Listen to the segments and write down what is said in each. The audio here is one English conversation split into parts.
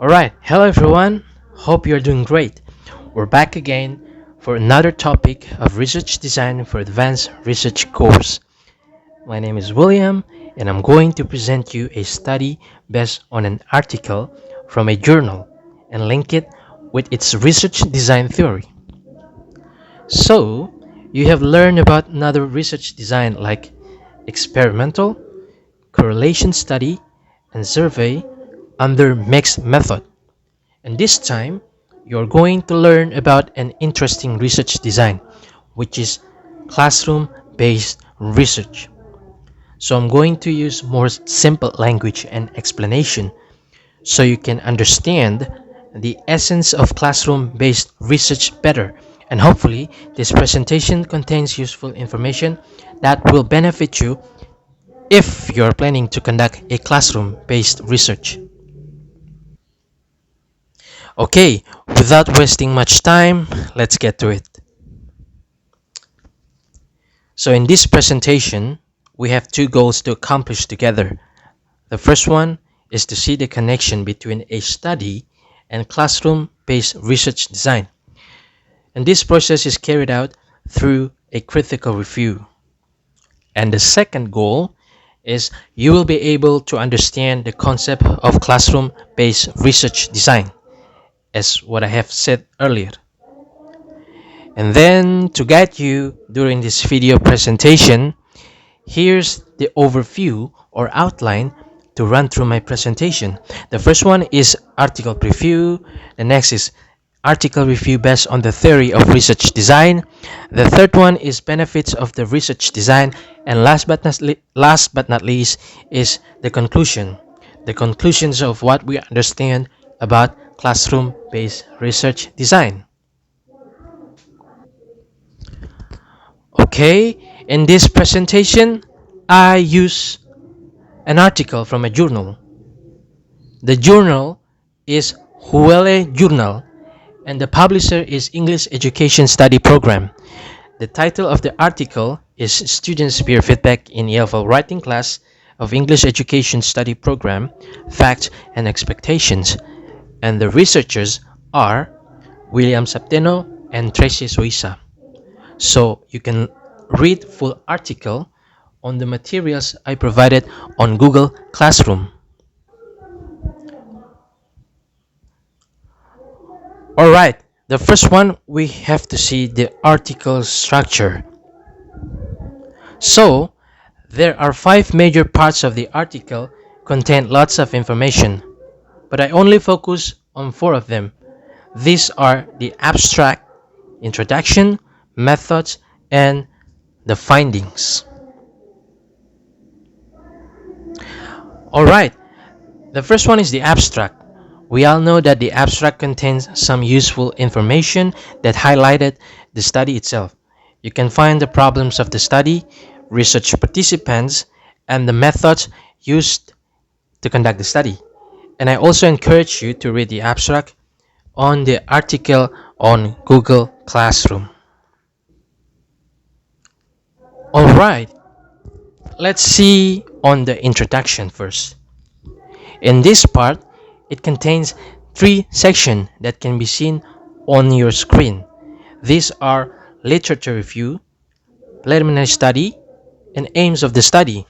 Alright, hello everyone. Hope you're doing great. We're back again for another topic of research design for advanced research course. My name is William and I'm going to present you a study based on an article from a journal and link it with its research design theory. So, you have learned about another research design like experimental, correlation study, and survey under mixed method. And this time, you're going to learn about an interesting research design, which is classroom-based research. So I'm going to use more simple language and explanation so you can understand the essence of classroom-based research better. And hopefully, this presentation contains useful information that will benefit you if you're planning to conduct a classroom-based research. Okay, without wasting much time, let's get to it. So in this presentation, we have two goals to accomplish together. The first one is to see the connection between a study and classroom-based research design. And this process is carried out through a critical review. And the second goal is you will be able to understand the concept of classroom-based research design, as what I have said earlier. And then to guide you during this video presentation, here's the overview or outline to run through my presentation. The first one is article preview. The next is article review based on the theory of research design. The third one is benefits of the research design. And last but not least is the conclusion. The conclusions of what we understand about classroom-based research design. Okay, in this presentation, I use an article from a journal. The journal is Huele Journal, and the publisher is English Education Study Program. The title of the article is Students' Peer Feedback in EFL Writing Class of English Education Study Program, Facts and Expectations. And the researchers are William Saptenno and Tracy Suisa. So you can read full article on the materials I provided on Google Classroom. Alright, the first one we have to see the article structure. So there are 5 major parts of the article, contain lots of information, but I only focus on 4 of them. These are the abstract, introduction, methods, and the findings. Alright, the first one is the abstract. We all know that the abstract contains some useful information that highlighted the study itself. You can find the problems of the study, research participants, and the methods used to conduct the study. And I also encourage you to read the abstract on the article on Google Classroom. Alright, let's see on the introduction first. In this part, it contains 3 sections that can be seen on your screen. These are literature review, preliminary study, and aims of the study.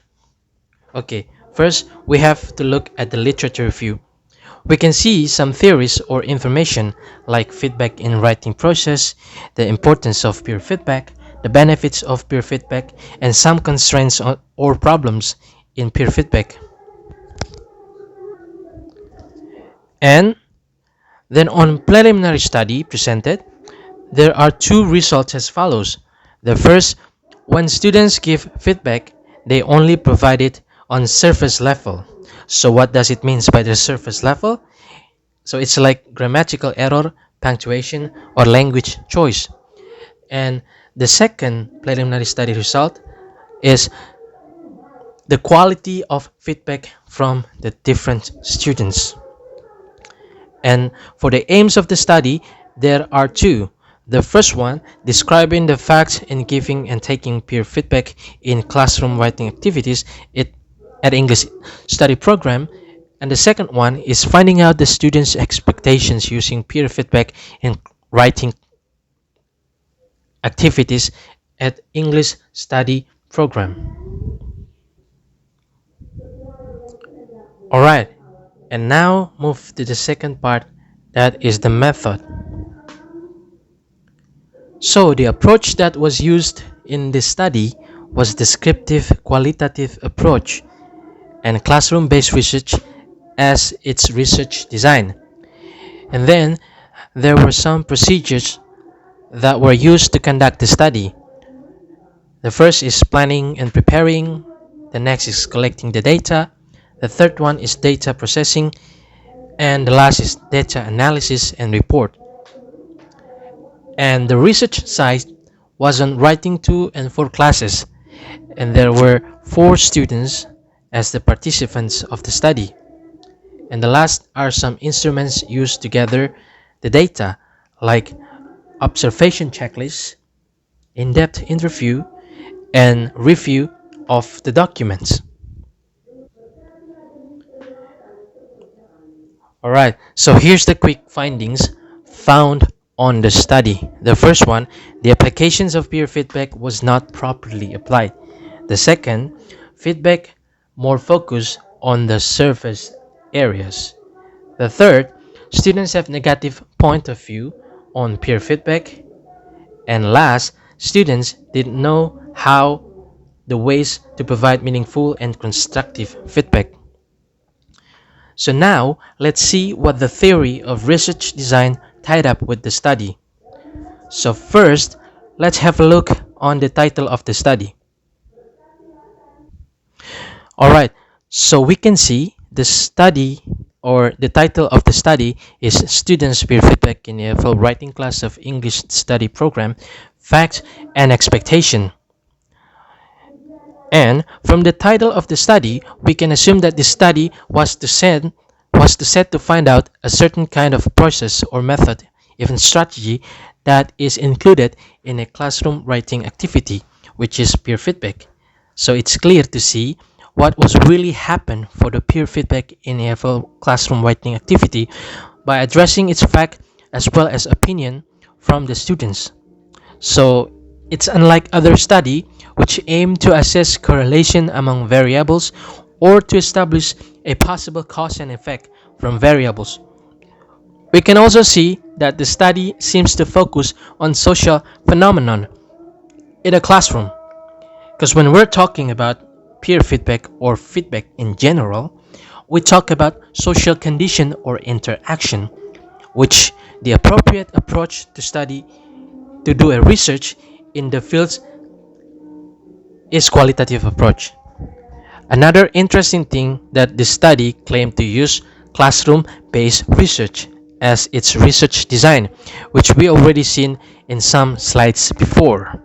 Okay, first we have to look at the literature review. We can see some theories or information like feedback in writing process, the importance of peer feedback, the benefits of peer feedback, and some constraints or problems in peer feedback. And then on preliminary study presented, there are 2 results as follows. The first, when students give feedback, they only provide it on surface level. So what does it mean by the surface level? So it's like grammatical error, punctuation, or language choice. And the second preliminary study result is the quality of feedback from the different students. And for the aims of the study, there are 2. The first one, describing the facts in giving and taking peer feedback in classroom writing activities at English study program. And the second one is finding out the students' expectations using peer feedback in writing activities at English study program. Alright, and now move to the second part, that is the method. So the approach that was used in this study was descriptive qualitative approach and classroom-based research as its research design. And then there were some procedures that were used to conduct the study. The first is planning and preparing, the next is collecting the data, the third one is data processing, and the last is data analysis and report. And the research side was on writing 2 and 4 classes, and there were 4 students as the participants of the study. And the last are some instruments used to gather the data, like observation checklists, in-depth interview, and review of the documents. Alright, so here's the quick findings found on the study. The first one, the applications of peer feedback was not properly applied. The second, feedback more focused on the surface areas. The third, students have negative point of view on peer feedback. And last, students didn't know how the ways to provide meaningful and constructive feedback. So now, let's see what the theory of research design tied up with the study. So first, let's have a look on the title of the study. Alright, so we can see the study or the title of the study is Students Peer Feedback in EFL Writing Class of English Study Program, Facts and Expectation. And from the title of the study, we can assume that the study was to set to find out a certain kind of process or method, even strategy, that is included in a classroom writing activity, which is peer feedback. So it's clear to see what was really happened for the peer feedback in EFL classroom writing activity by addressing its fact as well as opinion from the students. So it's unlike other study which aim to assess correlation among variables or to establish a possible cause and effect from variables. We can also see that the study seems to focus on social phenomenon in a classroom. Because when we're talking about peer feedback or feedback in general, we talk about social condition or interaction, which the appropriate approach to study to do a research in the fields is qualitative approach. Another interesting thing that the study claimed to use classroom-based research as its research design, which we already seen in some slides before.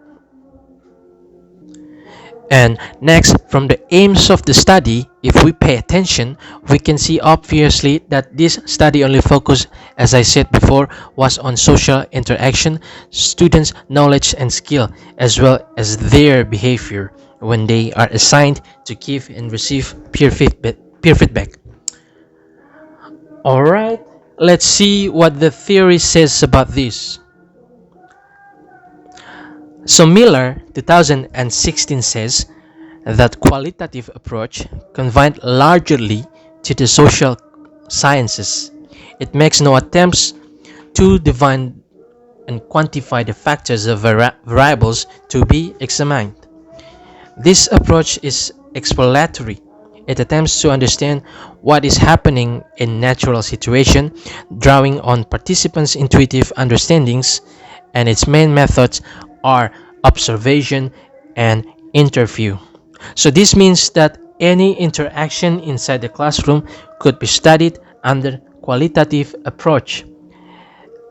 And next, from the aims of the study, if we pay attention, we can see obviously that this study only focused, as I said before, was on social interaction, students' knowledge and skill, as well as their behavior when they are assigned to give and receive peer feedback. Alright, let's see what the theory says about this. So Miller 2016 says that qualitative approach confined largely to the social sciences. It makes no attempts to define and quantify the factors of variables to be examined. This approach is exploratory. It attempts to understand what is happening in natural situation, drawing on participants' intuitive understandings, and its main methods are observation and interview. So this means that any interaction inside the classroom could be studied under qualitative approach,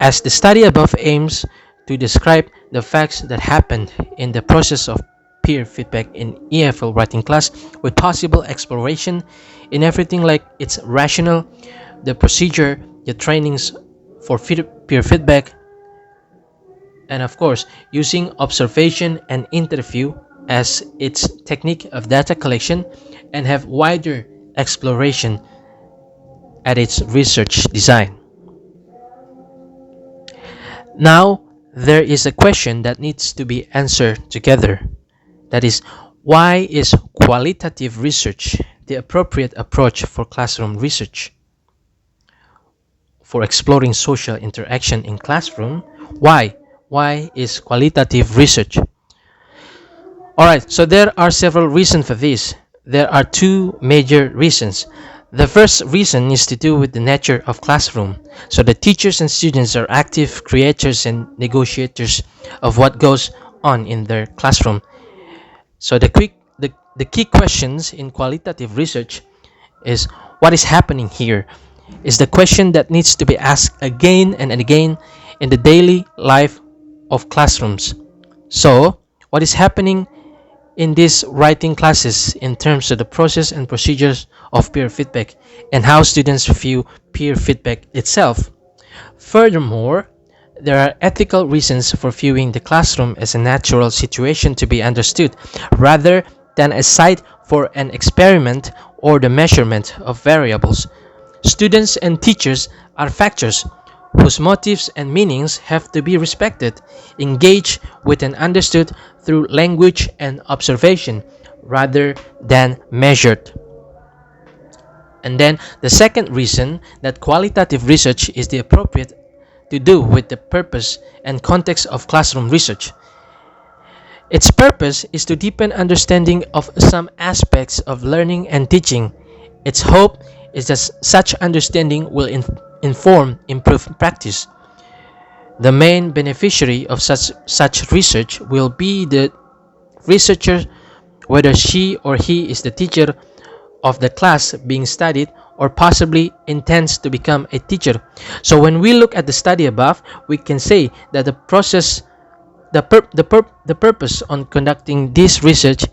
as the study above aims to describe the facts that happened in the process of peer feedback in EFL writing class with possible exploration in everything like its rationale, the procedure, the trainings for peer feedback, and of course using observation and interview as its technique of data collection, and have wider exploration at its research design. Now, there is a question that needs to be answered together. That is, why is qualitative research the appropriate approach for classroom research? For exploring social interaction in classroom, why? Why is qualitative research? Alright, so there are several reasons for this. There are two major reasons. The first reason is to do with the nature of classroom. So the teachers and students are active creators and negotiators of what goes on in their classroom. So the key questions in qualitative research is what is happening here is the question that needs to be asked again and again in the daily life of classrooms. So, what is happening in these writing classes in terms of the process and procedures of peer feedback and how students view peer feedback itself? Furthermore, there are ethical reasons for viewing the classroom as a natural situation to be understood rather than a site for an experiment or the measurement of variables. Students and teachers are factors whose motives and meanings have to be respected, engaged with and understood through language and observation rather than measured. And then the second reason that qualitative research is the appropriate to do with the purpose and context of classroom research. Its purpose is to deepen understanding of some aspects of learning and teaching. Its hope is that such understanding will inform improved practice. The main beneficiary of such research will be the researcher, whether she or he is the teacher of the class being studied or possibly intends to become a teacher. So when we look at the study above, we can say that the purpose on conducting this research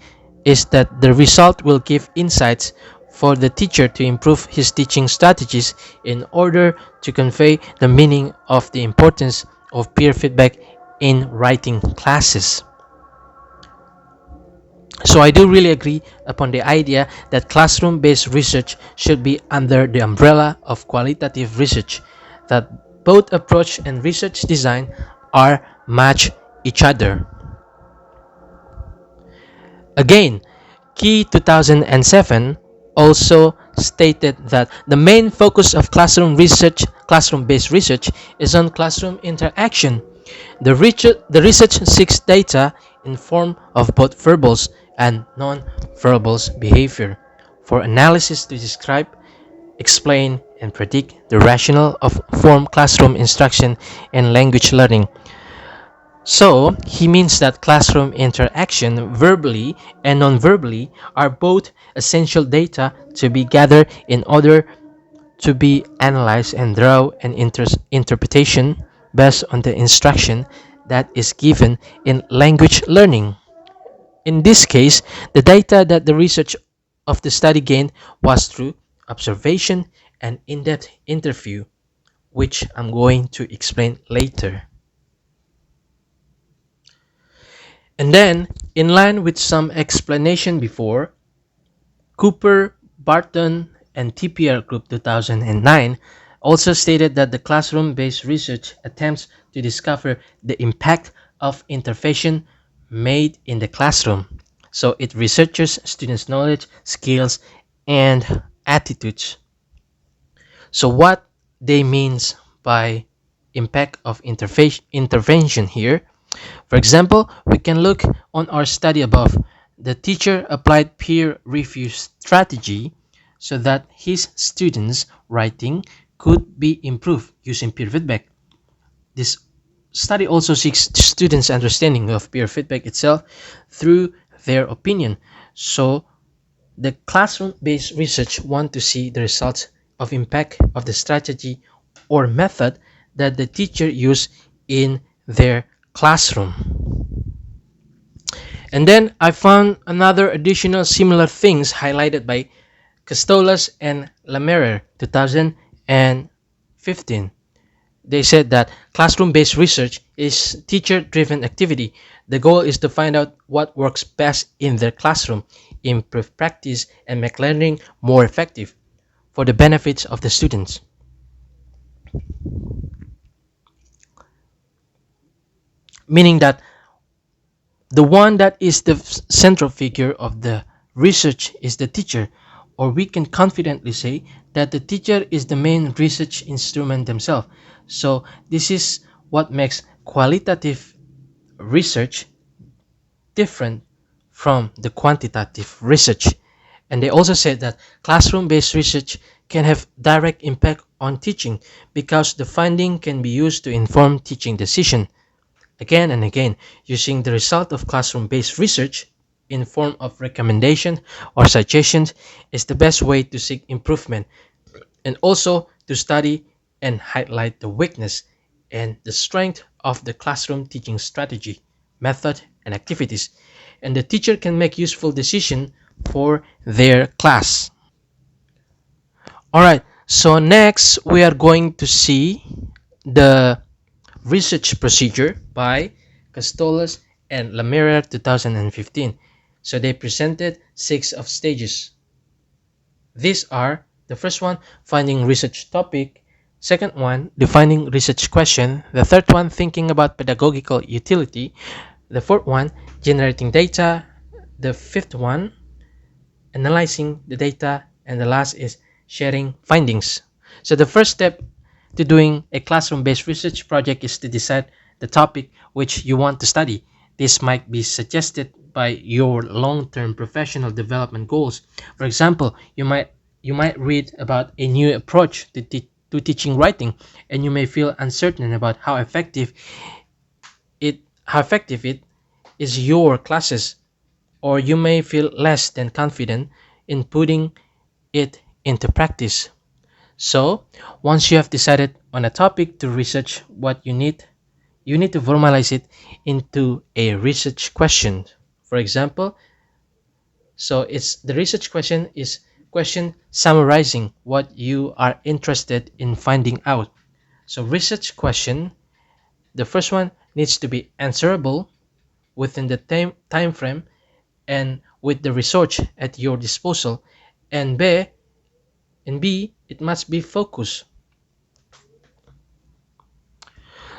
is that the result will give insights for the teacher to improve his teaching strategies in order to convey the meaning of the importance of peer feedback in writing classes. So I do really agree upon the idea that classroom-based research should be under the umbrella of qualitative research, that both approach and research design are match each other. Again, Key 2007 also stated that the main focus of classroom-based research is on classroom interaction. The research seeks data in form of both verbals and non-verbals behavior for analysis to describe, explain, and predict the rationale of form classroom instruction and language learning. So, he means that classroom interaction, verbally and non-verbally, are both essential data to be gathered in order to be analyzed and draw an interpretation based on the instruction that is given in language learning. In this case, the data that the research of the study gained was through observation and in-depth interview, which I'm going to explain later. And then, in line with some explanation before, Cooper, Barton, and TPR Group 2009 also stated that the classroom-based research attempts to discover the impact of intervention made in the classroom. So it researches students' knowledge, skills, and attitudes. So what they means by impact of intervention here. For example, we can look on our study above. The teacher applied peer review strategy so that his students' writing could be improved using peer feedback. This study also seeks students' understanding of peer feedback itself through their opinion. So the classroom-based research want to see the results of impact of the strategy or method that the teacher used in their classroom. And then I found another additional similar things highlighted by Castolas and Lamerer 2015. They said that classroom-based research is teacher-driven activity. The goal is to find out what works best in their classroom, improve practice, and make learning more effective. for the benefits of the students. Meaning that the one that is the central figure of the research is the teacher, or we can confidently say that the teacher is the main research instrument themselves. So this is what makes qualitative research different from the quantitative research. And they also said that classroom-based research can have direct impact on teaching because the finding can be used to inform teaching decision. Again and again, using the result of classroom-based research in form of recommendation or suggestions is the best way to seek improvement and also to study and highlight the weakness and the strength of the classroom teaching strategy, method, and activities. And the teacher can make useful decisions for their class. Alright, so next we are going to see the research procedure by Castolas and Lamira 2015. So they presented 6 of stages. These are the first one, finding research topic; second one, defining research question; the third one, thinking about pedagogical utility; the fourth one, generating data; the fifth one, analyzing the data; and the last is sharing findings. So the first step to doing a classroom-based research project is to decide the topic which you want to study. This might be suggested by your long-term professional development goals. For example, you might read about a new approach to teaching writing, and you may feel uncertain about how effective it is your classes, or you may feel less than confident in putting it into practice. So, once you have decided on a topic to research what you need to formalize it into a research question. For example, so it's the research question is question summarizing what you are interested in finding out. So research question, the first one needs to be answerable within the time frame and with the research at your disposal. And B, it must be focused.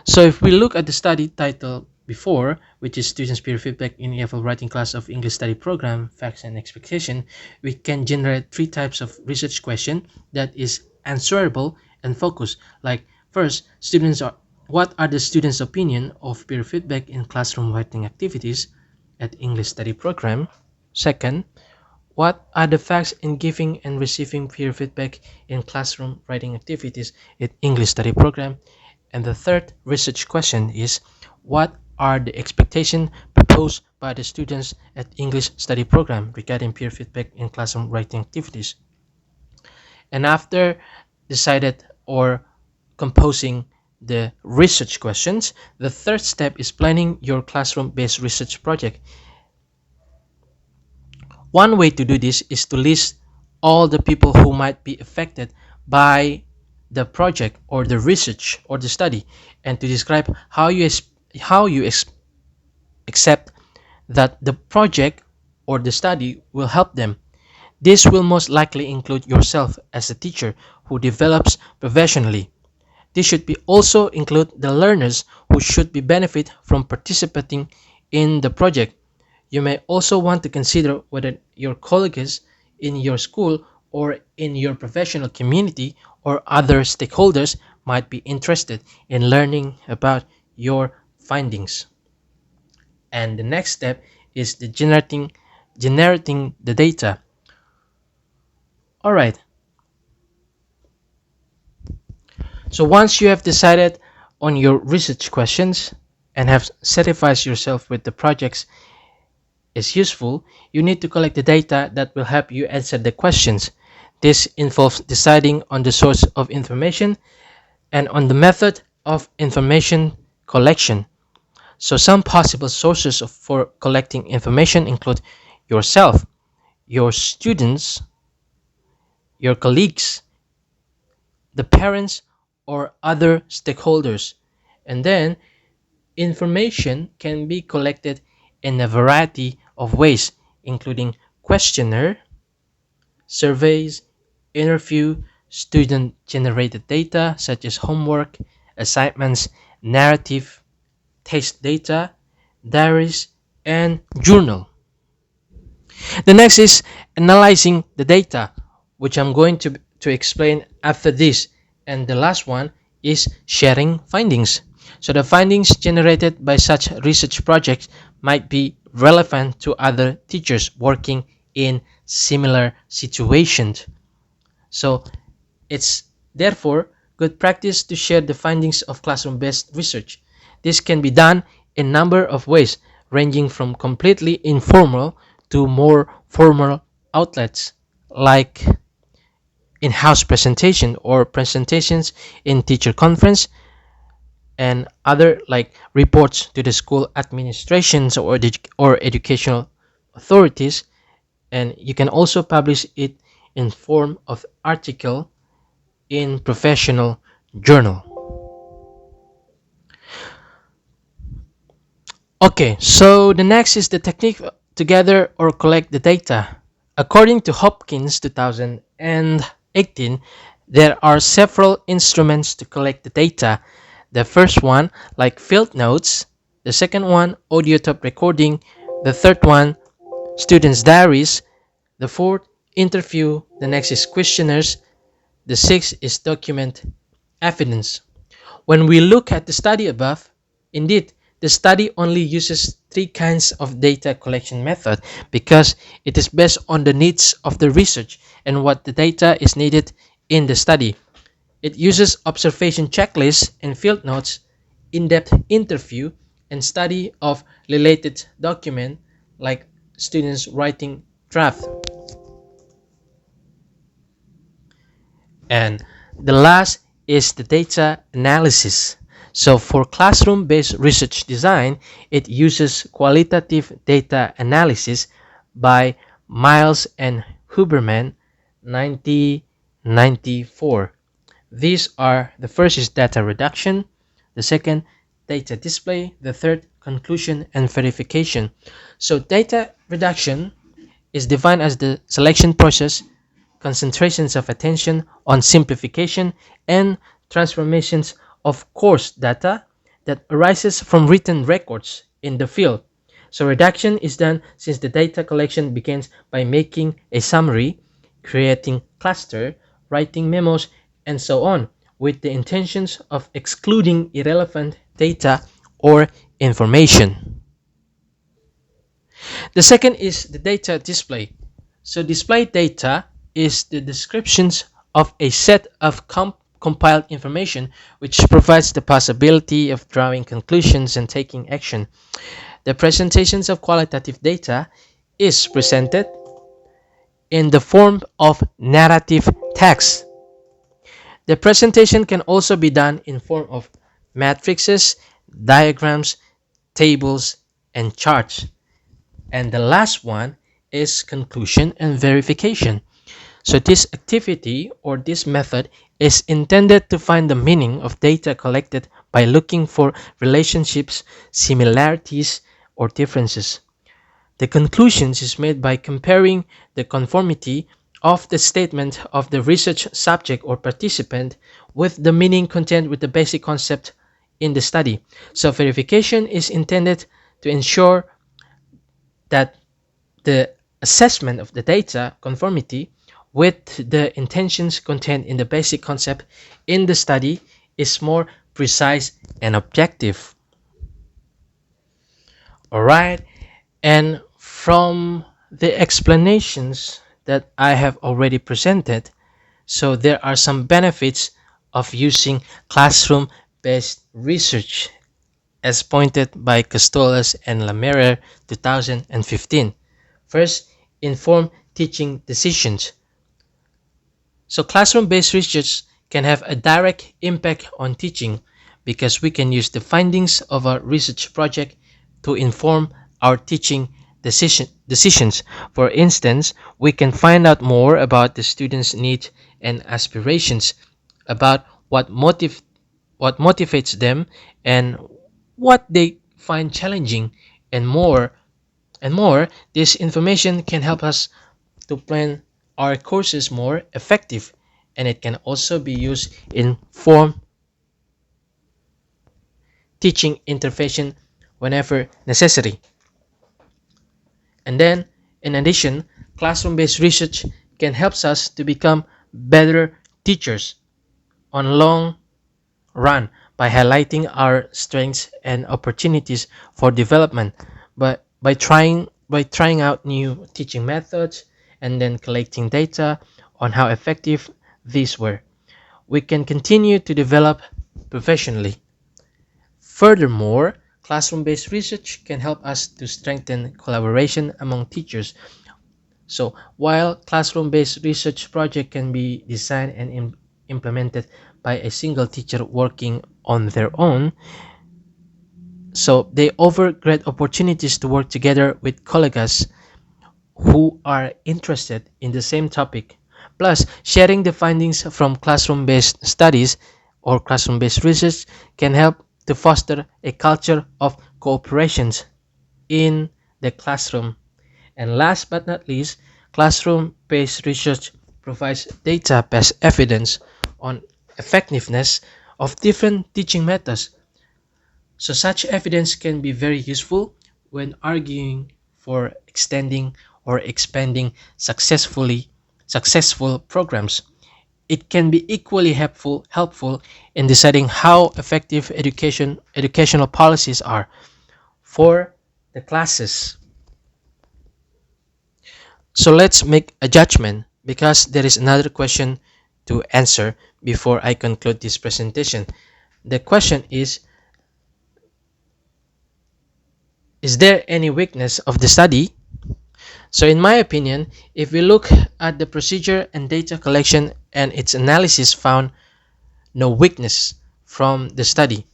So if we look at the study title before, which is Students' Peer Feedback in EFL Writing Class of English Study Program, Facts and Expectation, we can generate 3 types of research question that is answerable and focused. Like first, what are the students' opinion of peer feedback in classroom writing activities at English Study Program? Second, what are the facts in giving and receiving peer feedback in classroom writing activities in English Study Program? And the third research question is, what are the expectations proposed by the students at English Study Program regarding peer feedback in classroom writing activities? And after decided or composing the research questions, the third step is planning your classroom-based research project. One way to do this is to list all the people who might be affected by the project or the research or the study, and to describe how you accept that the project or the study will help them. This will most likely include yourself as a teacher who develops professionally. This should be also include the learners who should be benefit from participating in the project. You may also want to consider whether your colleagues in your school or in your professional community or other stakeholders might be interested in learning about your findings. And the next step is the generating the data. All right. So once you have decided on your research questions and have satisfied yourself with the projects is useful, you need to collect the data that will help you answer the questions. This involves deciding on the source of information and on the method of information collection. So some possible sources for collecting information include yourself, your students, your colleagues, the parents, or other stakeholders. And then information can be collected in a variety of ways, including questionnaire, surveys, interview student-generated data such as homework, assignments, narrative, test data, diaries, and journal. The next is analyzing the data, which I'm going to explain after this. And the last one is sharing findings. So the findings generated by such research projects might be relevant to other teachers working in similar situations. So it's therefore good practice to share the findings of classroom-based research. This can be done in a number of ways, ranging from completely informal to more formal outlets like in-house presentation or presentations in teacher conference, and other like reports to the school administrations or educational authorities. And you can also publish it in form of article in professional journal. Okay, so the next is the technique to gather or collect the data. According to Hopkins 2018, there are several instruments to collect the data. The first one, like field notes, the second one, audio tape recording, the third one, students' diaries, the fourth, interview, the next is questionnaires, the sixth is document evidence. When we look at the study above, indeed, the study only uses three kinds of data collection method because it is based on the needs of the research and what the data is needed in the study. It uses observation checklists and field notes, in-depth interview, and study of related document like students writing draft. And the last is the data analysis. So for classroom-based research design, it uses qualitative data analysis by Miles and Huberman 1994. These are, the first is data reduction, the second data display, the third conclusion and verification. So data reduction is defined as the selection process, concentrations of attention on simplification, and transformations of course data that arises from written records in the field. So reduction is done since the data collection begins by making a summary, creating cluster, writing memos, and so on, with the intentions of excluding irrelevant data or information. The second is the data display. So display data is the descriptions of a set of compiled information which provides the possibility of drawing conclusions and taking action. The presentations of qualitative data is presented in the form of narrative text. The presentation can also be done in form of matrices, diagrams, tables, and charts. And the last one is conclusion and verification. So this activity or this method is intended to find the meaning of data collected by looking for relationships, similarities, or differences. The conclusions is made by comparing the conformity of the statement of the research subject or participant with the meaning contained with the basic concept in the study. So verification is intended to ensure that the assessment of the data conformity with the intentions contained in the basic concept in the study is more precise and objective. Alright, and from the explanations that I have already presented, so there are some benefits of using classroom-based research as pointed by Costolas and Lamerer 2015. First, inform teaching decisions. So classroom-based research can have a direct impact on teaching because we can use the findings of our research project to inform our teaching decisions. For instance, we can find out more about the students' needs and aspirations, about what motivates them and what they find challenging, and more. This information can help us to plan our courses more effective, and it can also be used in form teaching intervention whenever necessary. And then, in addition, classroom-based research can help us to become better teachers on long run by highlighting our strengths and opportunities for development, but by trying out new teaching methods and then collecting data on how effective these were. We can continue to develop professionally. Furthermore, classroom-based research can help us to strengthen collaboration among teachers. So, while classroom-based research project can be designed and implemented by a single teacher working on their own, so they offer great opportunities to work together with colleagues who are interested in the same topic. Plus, sharing the findings from classroom-based studies or classroom-based research can help to foster a culture of cooperation in the classroom. And last but not least, classroom-based research provides data-based evidence on effectiveness of different teaching methods. So such evidence can be very useful when arguing for extending or expanding successful programs. It can be equally helpful in deciding how effective educational policies are for the classes. So let's make a judgment because there is another question to answer before I conclude this presentation. The question is there any weakness of the study? So in my opinion, if we look at the procedure and data collection and its analysis found no weakness from the study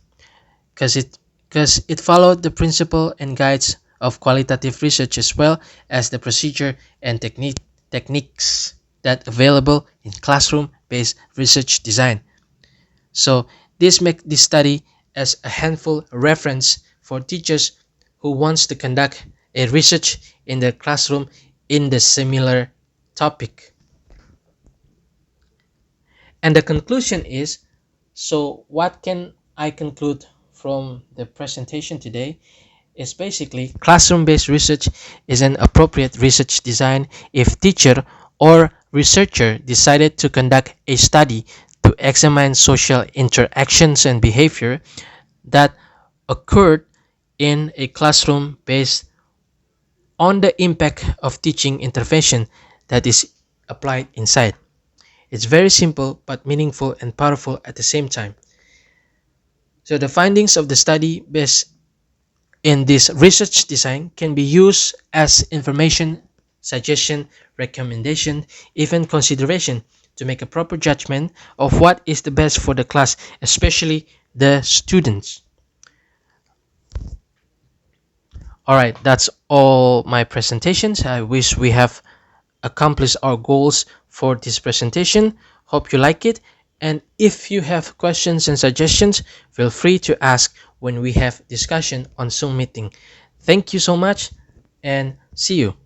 because it followed the principle and guides of qualitative research as well as the procedure and techniques that available in classroom-based research design. So this makes this study as a handful reference for teachers who wants to conduct a research in their classroom in the similar topic. And the conclusion is, so what can I conclude from the presentation today is basically classroom-based research is an appropriate research design if teacher or researcher decided to conduct a study to examine social interactions and behavior that occurred in a classroom based on the impact of teaching intervention that is applied inside. It's very simple but meaningful and powerful at the same time. So the findings of the study based in this research design can be used as information, suggestion, recommendation, even consideration to make a proper judgment of what is the best for the class, especially the students. Alright, that's all my presentations. I wish we have accomplished our goals for this presentation. Hope you like it. And if you have questions and suggestions, feel free to ask when we have discussion on Zoom meeting. Thank you so much and see you.